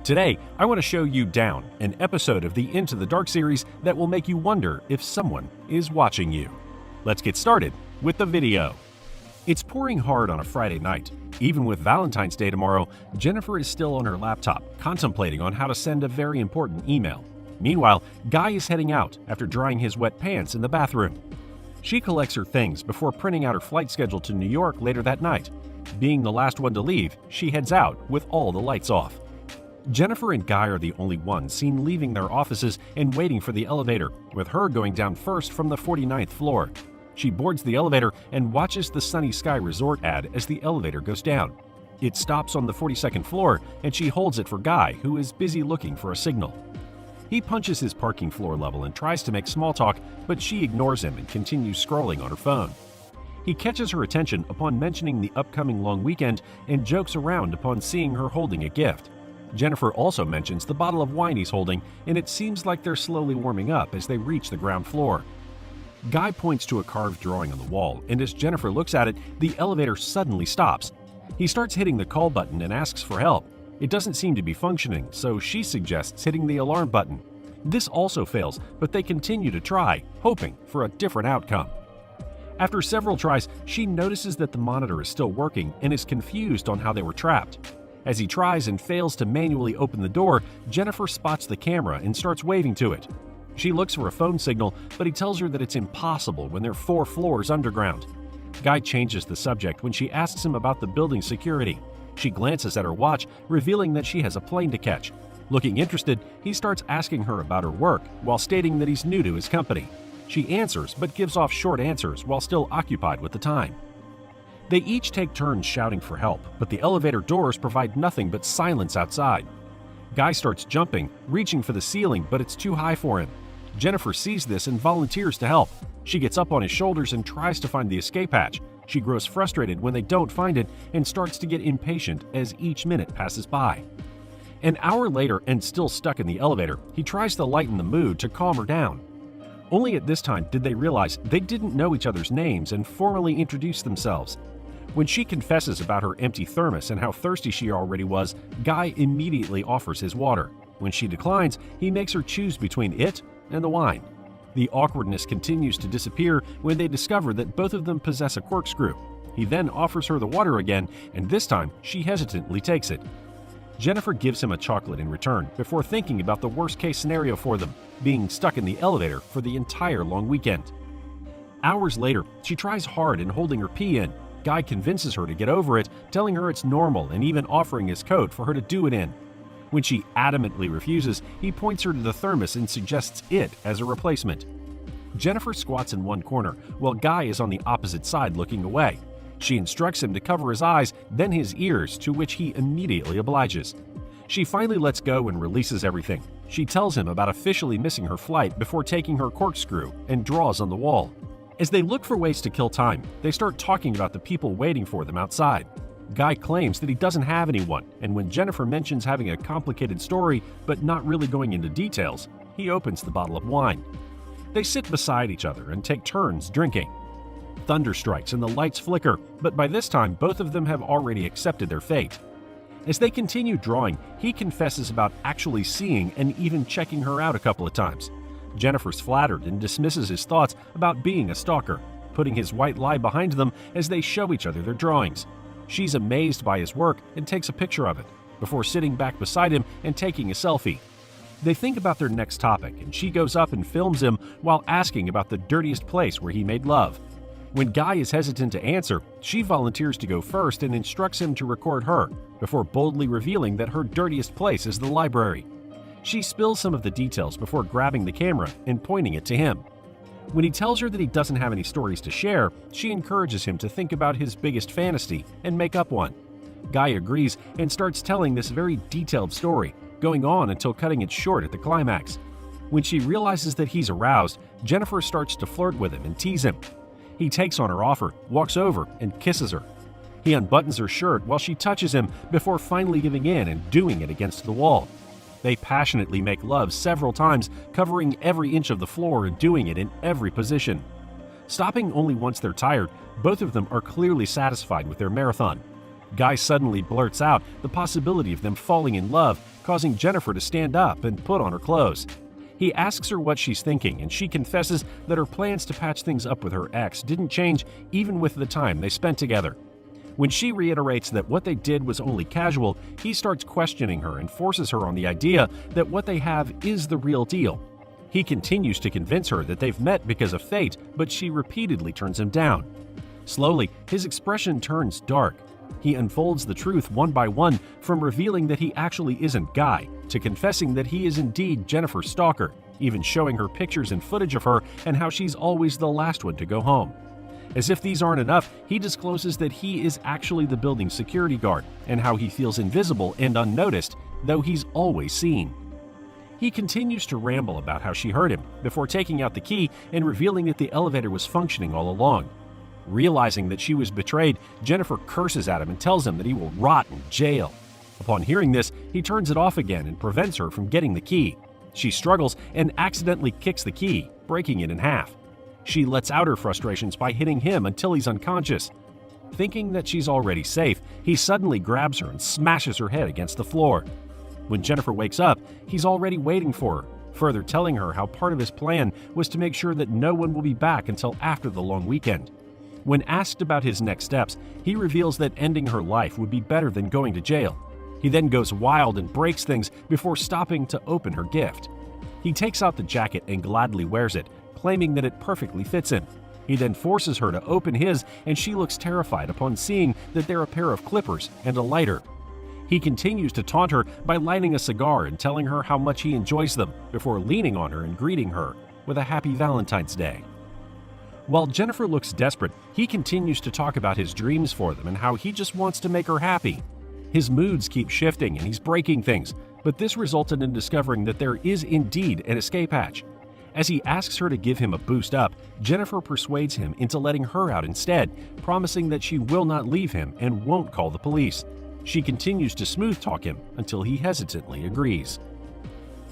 Today, I want to show you Down, an episode of the Into the Dark series that will make you wonder if someone is watching you. Let's get started with the video. It's pouring hard on a Friday night. Even with Valentine's Day tomorrow, Jennifer is still on her laptop, contemplating on how to send a very important email. Meanwhile, Guy is heading out after drying his wet pants in the bathroom. She collects her things before printing out her flight schedule to New York later that night. Being the last one to leave, she heads out with all the lights off. Jennifer and Guy are the only ones seen leaving their offices and waiting for the elevator, with her going down first from the 49th floor. She boards the elevator and watches the Sunny Sky Resort ad as the elevator goes down. It stops on the 42nd floor, and she holds it for Guy, who is busy looking for a signal. He punches his parking floor level and tries to make small talk, but she ignores him and continues scrolling on her phone. He catches her attention upon mentioning the upcoming long weekend and jokes around upon seeing her holding a gift. Jennifer also mentions the bottle of wine he's holding, and it seems like they're slowly warming up as they reach the ground floor. Guy points to a carved drawing on the wall, and as Jennifer looks at it, the elevator suddenly stops. He starts hitting the call button and asks for help. It doesn't seem to be functioning, so she suggests hitting the alarm button. This also fails, but they continue to try, hoping for a different outcome. After several tries, she notices that the monitor is still working and is confused on how they were trapped. As he tries and fails to manually open the door, Jennifer spots the camera and starts waving to it. She looks for a phone signal, but he tells her that it's impossible when they're 4 floors underground. Guy changes the subject when she asks him about the building's security. She glances at her watch, revealing that she has a plane to catch. Looking interested, he starts asking her about her work, while stating that he's new to his company. She answers, but gives off short answers while still occupied with the time. They each take turns shouting for help, but the elevator doors provide nothing but silence outside. Guy starts jumping, reaching for the ceiling, but it's too high for him. Jennifer sees this and volunteers to help. She gets up on his shoulders and tries to find the escape hatch. She grows frustrated when they don't find it and starts to get impatient as each minute passes by. An hour later, and still stuck in the elevator, he tries to lighten the mood to calm her down. Only at this time did they realize they didn't know each other's names and formally introduce themselves. When she confesses about her empty thermos and how thirsty she already was, Guy immediately offers his water. When she declines, he makes her choose between it and the wine. The awkwardness continues to disappear when they discover that both of them possess a corkscrew. He then offers her the water again, and this time she hesitantly takes it. Jennifer gives him a chocolate in return before thinking about the worst-case scenario for them, being stuck in the elevator for the entire long weekend. Hours later, she tries hard in holding her pee in. Guy convinces her to get over it, telling her it's normal and even offering his coat for her to do it in. When she adamantly refuses, he points her to the thermos and suggests it as a replacement. Jennifer squats in one corner, while Guy is on the opposite side looking away. She instructs him to cover his eyes, then his ears, to which he immediately obliges. She finally lets go and releases everything. She tells him about officially missing her flight before taking her corkscrew and draws on the wall. As they look for ways to kill time, they start talking about the people waiting for them outside. Guy claims that he doesn't have anyone, and when Jennifer mentions having a complicated story but not really going into details, he opens the bottle of wine. They sit beside each other and take turns drinking. Thunder strikes and the lights flicker, but by this time both of them have already accepted their fate. As they continue drawing, he confesses about actually seeing and even checking her out a couple of times. Jennifer's flattered and dismisses his thoughts about being a stalker, putting his white lie behind them as they show each other their drawings. She's amazed by his work and takes a picture of it, before sitting back beside him and taking a selfie. They think about their next topic, and she goes up and films him while asking about the dirtiest place where he made love. When Guy is hesitant to answer, she volunteers to go first and instructs him to record her, before boldly revealing that her dirtiest place is the library. She spills some of the details before grabbing the camera and pointing it to him. When he tells her that he doesn't have any stories to share, she encourages him to think about his biggest fantasy and make up one. Guy agrees and starts telling this very detailed story, going on until cutting it short at the climax. When she realizes that he's aroused, Jennifer starts to flirt with him and tease him. He takes on her offer, walks over, and kisses her. He unbuttons her shirt while she touches him before finally giving in and doing it against the wall. They passionately make love several times, covering every inch of the floor and doing it in every position. Stopping only once they're tired, both of them are clearly satisfied with their marathon. Guy suddenly blurts out the possibility of them falling in love, causing Jennifer to stand up and put on her clothes. He asks her what she's thinking, and she confesses that her plans to patch things up with her ex didn't change even with the time they spent together. When she reiterates that what they did was only casual, he starts questioning her and forces her on the idea that what they have is the real deal. He continues to convince her that they've met because of fate, but she repeatedly turns him down. Slowly, his expression turns dark. He unfolds the truth one by one, from revealing that he actually isn't Guy, to confessing that he is indeed Jennifer's stalker, even showing her pictures and footage of her and how she's always the last one to go home. As if these aren't enough, he discloses that he is actually the building's security guard, and how he feels invisible and unnoticed, though he's always seen. He continues to ramble about how she heard him, before taking out the key and revealing that the elevator was functioning all along. Realizing that she was betrayed, Jennifer curses at him and tells him that he will rot in jail. Upon hearing this, he turns it off again and prevents her from getting the key. She struggles and accidentally kicks the key, breaking it in half. She lets out her frustrations by hitting him until he's unconscious. Thinking that she's already safe, he suddenly grabs her and smashes her head against the floor. When Jennifer wakes up, he's already waiting for her, further telling her how part of his plan was to make sure that no one will be back until after the long weekend. When asked about his next steps, he reveals that ending her life would be better than going to jail. He then goes wild and breaks things before stopping to open her gift. He takes out the jacket and gladly wears it, claiming that it perfectly fits him. He then forces her to open his, and she looks terrified upon seeing that they're a pair of clippers and a lighter. He continues to taunt her by lighting a cigar and telling her how much he enjoys them, before leaning on her and greeting her with a happy Valentine's Day. While Jennifer looks desperate, he continues to talk about his dreams for them and how he just wants to make her happy. His moods keep shifting and he's breaking things, but this resulted in discovering that there is indeed an escape hatch. As he asks her to give him a boost up, Jennifer persuades him into letting her out instead, promising that she will not leave him and won't call the police. She continues to smooth talk him until he hesitantly agrees.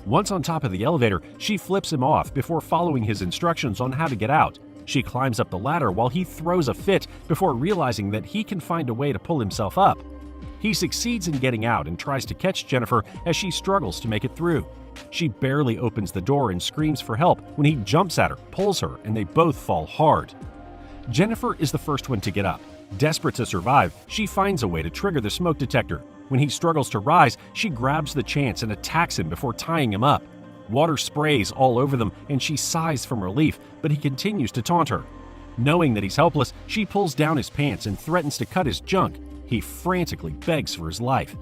Once on top of the elevator, she flips him off before following his instructions on how to get out. She climbs up the ladder while he throws a fit before realizing that he can find a way to pull himself up. He succeeds in getting out and tries to catch Jennifer as she struggles to make it through. She barely opens the door and screams for help when he jumps at her, pulls her, and they both fall hard. Jennifer is the first one to get up. Desperate to survive, she finds a way to trigger the smoke detector. When he struggles to rise, she grabs the chance and attacks him before tying him up. Water sprays all over them and she sighs from relief, but he continues to taunt her. Knowing that he's helpless, she pulls down his pants and threatens to cut his junk. He frantically begs for his life.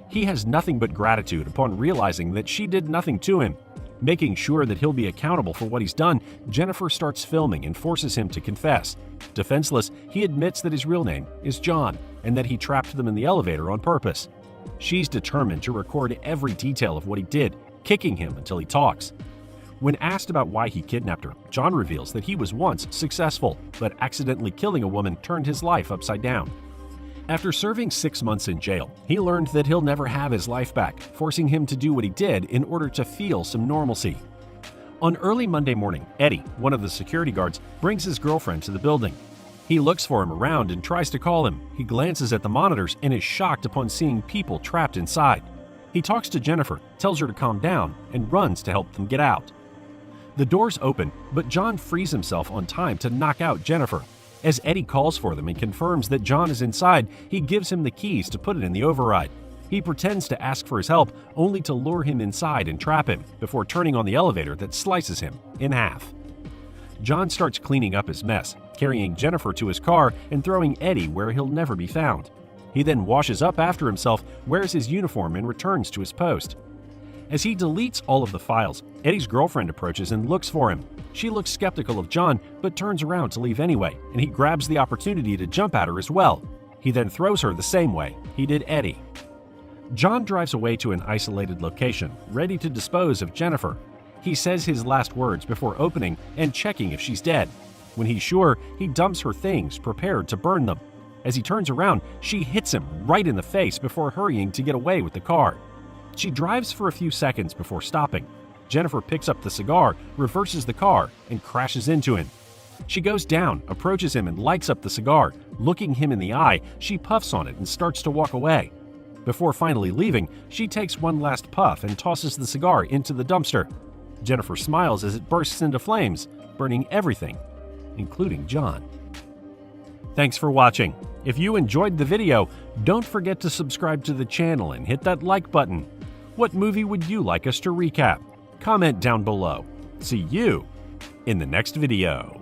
He has nothing but gratitude upon realizing that she did nothing to him. Making sure that he'll be accountable for what he's done, Jennifer starts filming and forces him to confess. Defenseless, he admits that his real name is John and that he trapped them in the elevator on purpose. She's determined to record every detail of what he did, kicking him until he talks. When asked about why he kidnapped her, John reveals that he was once successful, but accidentally killing a woman turned his life upside down. After serving 6 months in jail, he learned that he'll never have his life back, forcing him to do what he did in order to feel some normalcy. On early Monday morning, Eddie, one of the security guards, brings his girlfriend to the building. He looks for him around and tries to call him. He glances at the monitors and is shocked upon seeing people trapped inside. He talks to Jennifer, tells her to calm down, and runs to help them get out. The doors open, but John frees himself on time to knock out Jennifer. As Eddie calls for them and confirms that John is inside, he gives him the keys to put it in the override. He pretends to ask for his help, only to lure him inside and trap him, before turning on the elevator that slices him in half. John starts cleaning up his mess, carrying Jennifer to his car and throwing Eddie where he'll never be found. He then washes up after himself, wears his uniform, and returns to his post. As he deletes all of the files, Eddie's girlfriend approaches and looks for him. She looks skeptical of John, but turns around to leave anyway, and he grabs the opportunity to jump at her as well. He then throws her the same way he did Eddie. John drives away to an isolated location, ready to dispose of Jennifer. He says his last words before opening and checking if she's dead. When he's sure, he dumps her things, prepared to burn them. As he turns around, she hits him right in the face before hurrying to get away with the car. She drives for a few seconds before stopping. Jennifer picks up the cigar, reverses the car, and crashes into him. She goes down, approaches him, and lights up the cigar. Looking him in the eye, she puffs on it and starts to walk away. Before finally leaving, she takes one last puff and tosses the cigar into the dumpster. Jennifer smiles as it bursts into flames, burning everything, including John. Thanks for watching. If you enjoyed the video, don't forget to subscribe to the channel and hit that like button. What movie would you like us to recap? Comment down below. See you in the next video.